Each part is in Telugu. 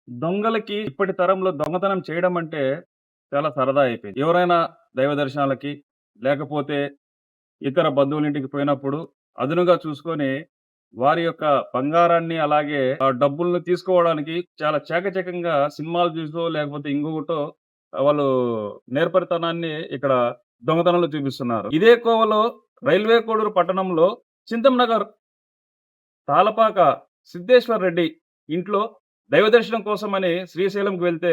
దొంగలకి ఇప్పటి తరంలో దొంగతనం చేయడం అంటే చాలా సరదా అయిపోయింది. ఎవరైనా దైవ దర్శనాలకి, లేకపోతే ఇతర బంధువులింటికి పోయినప్పుడు అదునుగా చూసుకొని వారి యొక్క బంగారాన్ని అలాగే డబ్బుల్ని తీసుకోవడానికి చాలా చాకచక్యంగా సినిమాలు చూసో లేకపోతే ఇంకొకటో వాళ్ళు నేర్పరితనాన్ని ఇక్కడ దొంగతనంలో చూపిస్తున్నారు. ఇదే కోవలో రైల్వే కోడూరు పట్టణంలో చింతమనగర్ తాళపాక సిద్ధేశ్వర్ రెడ్డి ఇంట్లో దైవ దర్శనం కోసమని శ్రీశైలంకి వెళ్తే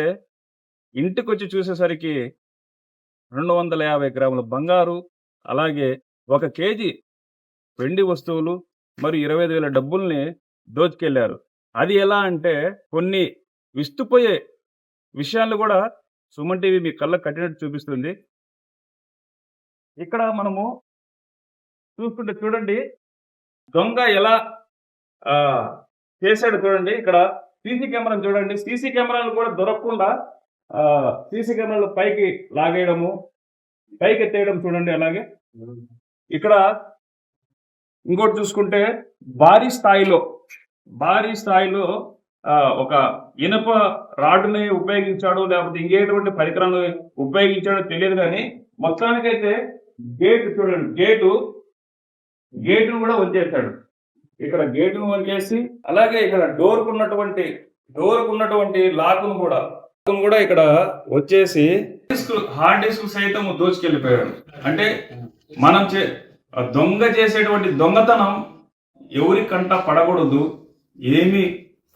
ఇంటికొచ్చి చూసేసరికి 250 గ్రాముల బంగారు, అలాగే 1 కేజీ వెండి వస్తువులు మరియు 25,000 డబ్బుల్ని దోచుకెళ్లారు. అది ఎలా అంటే కొన్ని విస్తుపోయే విషయాలు కూడా సుమన్ టీవీ మీ కళ్ళకు కట్టినట్టు చూపిస్తుంది. ఇక్కడ మనము చూసుకుంటే చూడండి, దొంగ ఎలా చేశాడు చూడండి. ఇక్కడ సీసీ కెమెరాలు చూడండి, సీసీ కెమెరాలు కూడా దొరకకుండా సీసీ కెమెరాలు పైకి లాగేయడము, పైకి ఎత్తేయడం చూడండి. అలాగే ఇక్కడ ఇంకోటి చూసుకుంటే భారీ స్థాయిలో ఒక ఇనప రాడ్ని ఉపయోగించాడు, లేకపోతే ఇంకేటువంటి పరికరాలు ఉపయోగించాడో తెలియదు. కానీ మొత్తానికైతే గేట్ చూడండి, గేటును కూడా వచ్చేసాడు. ఇక్కడ గేటును వంచేసి అలాగే ఇక్కడ డోర్కు ఉన్నటువంటి లాక్ను కూడా ఇక్కడ వచ్చేసి హార్డ్ డిస్క్ సైతం దోచుకెళ్ళిపోయాడు. అంటే మనం దొంగ చేసేటువంటి దొంగతనం ఎవరి కంట పడకూడదు, ఏమి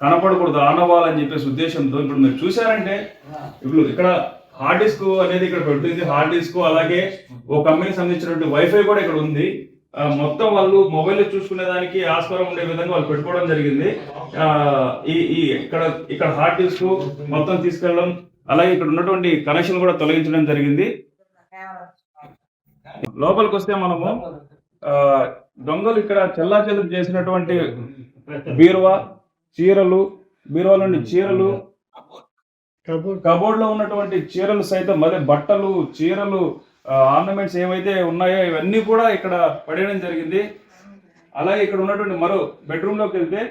కనపడకూడదు, ఆనవాలని చెప్పేసి ఉద్దేశంతో ఇప్పుడు మీరు చూసారంటే ఇప్పుడు ఇక్కడ హార్డ్ డిస్క్ అనేది ఇక్కడ పెడుతుంది. హార్డ్ డిస్క్ అలాగే ఓ కంపెనీకి సంబంధించినటువంటి వైఫై కూడా ఇక్కడ ఉంది. మొత్తం వాళ్ళు మొబైల్ చూసుకునే దానికి ఆస్కారం ఉండే విధంగా వాళ్ళు పెట్టుకోవడం జరిగింది. ఇక్కడ హార్డ్ డిస్క్ మొత్తం తీసుకెళ్ళడం, అలాగే ఇక్కడ ఉన్నటువంటి కనెక్షన్ కూడా తొలగించడం జరిగింది. లోపలికి వస్తే మనము దొంగలు ఇక్కడ చెల్లాచెదురు చేసినటువంటి బీరువాలోని చీరలు, కబోర్డ్ లో ఉన్నటువంటి చీరలు సైతం, అదే బట్టలు, చీరలు, ఆర్నమెంట్స్ ఏవైతే ఉన్నాయో ఇవన్నీ కూడా ఇక్కడ పడేయడం జరిగింది. అలాగే ఇక్కడ ఉన్నటువంటి మరో బెడ్రూమ్ లోకి వెళ్తే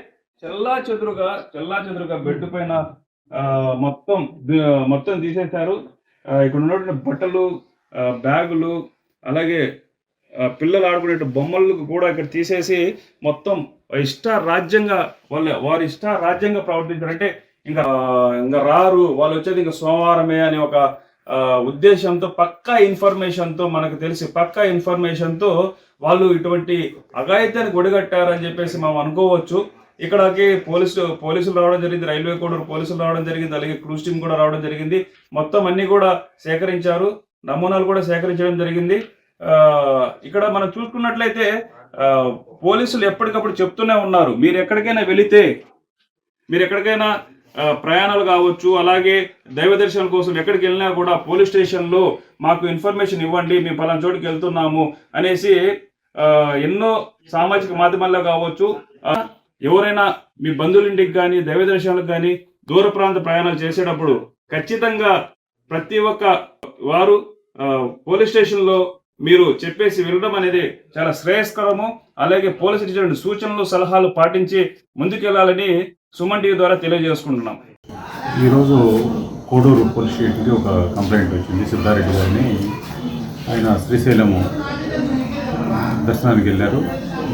చెల్లా చెదురుగా బెడ్ పైన మొత్తం తీసేశారు. ఇక్కడ ఉన్నటువంటి బట్టలు, బ్యాగులు, అలాగే పిల్లలు ఆడుకునే బొమ్మలు కూడా ఇక్కడ తీసేసి మొత్తం వారి ఇష్టారాజ్యంగా ప్రవర్తించారు. అంటే ఇంకా రారు, వాళ్ళు వచ్చేది ఇంకా సోమవారమే అని ఒక ఉద్దేశంతో, పక్కా ఇన్ఫర్మేషన్తో వాళ్ళు ఇటువంటి అఘాయిత్యానికి ఒడిగట్టారని చెప్పేసి మనం అనుకోవచ్చు. ఇక్కడికి పోలీసులు రావడం జరిగింది, రైల్వే కోడూరు పోలీసులు రావడం జరిగింది, అలాగే క్రూజ్ టీమ్ కూడా రావడం జరిగింది. మొత్తం అన్ని కూడా సేకరించారు, నమూనాలు కూడా సేకరించడం జరిగింది. ఇక్కడ మనం చూసుకున్నట్లయితే పోలీసులు ఎప్పటికప్పుడు చెప్తూనే ఉన్నారు, మీరు ఎక్కడికైనా ప్రయాణాలు కావచ్చు, అలాగే దైవ దర్శనం కోసం ఎక్కడికి వెళ్ళినా కూడా పోలీస్ స్టేషన్లో మాకు ఇన్ఫర్మేషన్ ఇవ్వండి, మేము పలానా చోటుకి వెళ్తున్నాము అనేసి ఎన్నో సామాజిక మాధ్యమాల్లో కావచ్చు, ఎవరైనా మీ బంధువులింటికి కానీ దైవ దర్శనాలకు కానీ దూర ప్రాంత ప్రయాణాలు చేసేటప్పుడు ఖచ్చితంగా ప్రతి ఒక్క వారు పోలీస్ స్టేషన్లో మీరు చెప్పేసి వెళ్ళడం అనేది చాలా శ్రేయస్కరము. అలాగే పోలీసులు ఇచ్చిన సూచనలు, సలహాలు పాటించి ముందుకెళ్లాలని సుమన్ టీవీ ద్వారా తెలియజేసుకుంటున్నాం. ఈరోజు కోడూరు పోలీస్ స్టేషన్కి ఒక కంప్లైంట్ వచ్చింది. సిద్ధారెడ్డి గారిని ఆయన శ్రీశైలము దర్శనానికి వెళ్ళారు,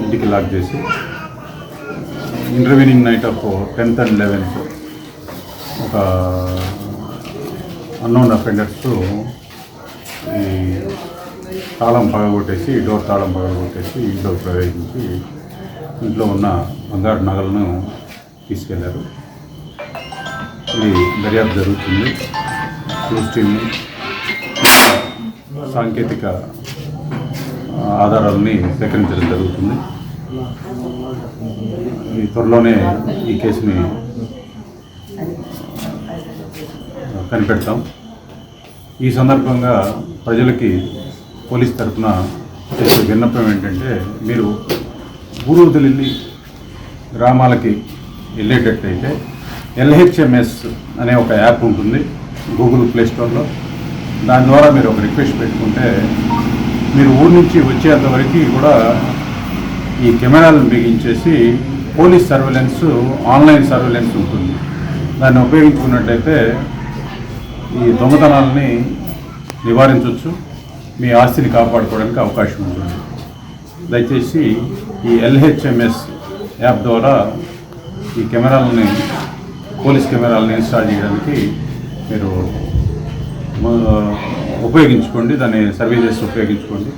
ఇంటికి లాక్ చేసి intervening knight of 10th and 11th ఒక అన్నోన్ అఫెండర్స్ ఈ డోర్ తాళం పగలగొట్టేసి ఇంట్లో ప్రవేశించి ఇంట్లో ఉన్న బంగారు నగలను తీసుకెళ్లారు. ఇది దర్యాప్తు జరుగుతుంది. క్రూజ్ టీమ్ సాంకేతిక ఆధారాలని సేకరించడం జరుగుతుంది. ఈ త్వరలోనే ఈ కేసుని కనిపెడతాం. ఈ సందర్భంగా ప్రజలకి పోలీస్ తరఫున చేసే విన్నపం ఏంటంటే, మీరు ఊరు వదిలి గ్రామాలకి వెళ్ళేటట్టయితే LHMS అనే ఒక యాప్ ఉంటుంది గూగుల్ ప్లే స్టోర్లో. దాని ద్వారా మీరు ఒక రిక్వెస్ట్ పెట్టుకుంటే మీరు ఊరి నుంచి వచ్చేంత వరకు కూడా ఈ కెమెరాలను బిగించేసి పోలీస్ సర్వేలెన్స్, ఆన్లైన్ సర్వేలెన్స్ ఉంటుంది. దాన్ని ఉపయోగించుకున్నట్లయితే ఈ దొంగతనాలని నివారించవచ్చు, మీ ఆస్తిని కాపాడుకోవడానికి అవకాశం ఉంటుంది. దయచేసి ఈ LHMS యాప్ ద్వారా ఈ కెమెరాలని, పోలీస్ కెమెరాలని ఇన్స్టాల్ చేయడానికి మీరు ఉపయోగించుకోండి, దాని సర్వీసెస్ ఉపయోగించుకోండి.